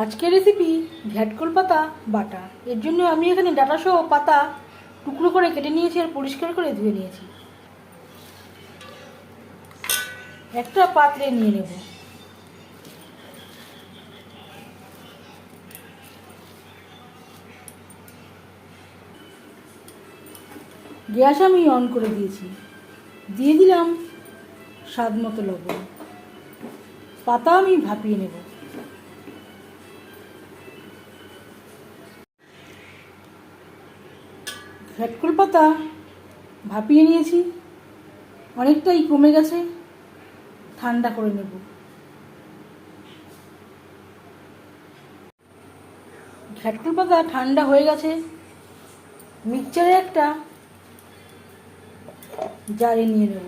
আজকের রেসিপি ঘ্যাটকল পাতা বাটা। এর জন্য আমি এখানে ডাঁটাসহ পাতা টুকরো করে কেটে নিয়েছি আর পরিষ্কার করে ধুয়ে নিয়েছি। একটা পাত্রে নিয়ে নেব। গ্যাস আমি অন করে দিয়েছি। দিয়ে দিলাম স্বাদ মতো লবণ। পাতা আমি ভাপিয়ে নেব। ঘ্যাটকল পাতা ভাপিয়ে নিয়েছি, অনেকটাই কমে গেছে। ঠান্ডা করে নেব। ঘ্যাটকল পাতা ঠান্ডা হয়ে গেছে। মিক্সচারে একটা জারে নিয়ে নেব।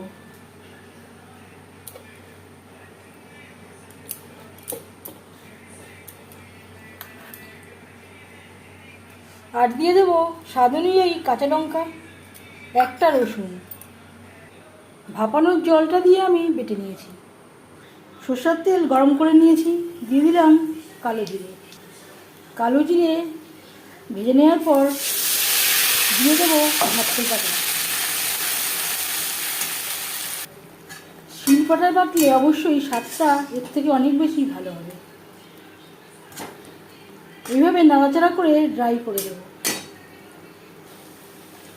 আর দিয়ে দেবো স্বাদ অনুযায়ী কাঁচা লঙ্কা, একটা রসুন। ভাপানোর জলটা দিয়ে আমি বেটে নিয়েছি। সরষের তেল গরম করে নিয়েছি, দিয়ে দিলাম কালো জিরে। কালো জিরে ভেজে নেওয়ার পর দিয়ে দেবো ঘ্যাটকল পাতা। শিলপাটায় বাটলে অবশ্যই স্বাদটা এর থেকে অনেক বেশি ভালো হবে। এইভাবে নাড়াচাড়া করে ড্রাই করে দেবো।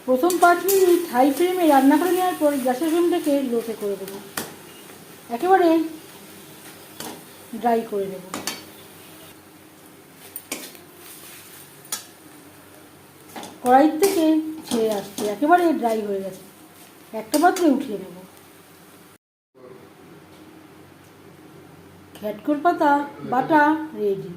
প্রথম 5 মিনিট হাই ফ্লেমে রান্না করে নেওয়ার পর গ্যাসের ফ্লেমটাকে লোতে করে দেবো। একেবারে ড্রাই করে দেবো। কড়াই থেকে ছেড়ে আসছে, একেবারে ড্রাই হয়ে গেছে। একটা পাত্রে উঠিয়ে নেব। ঘ্যাটকল পাতা বাটা রেডি।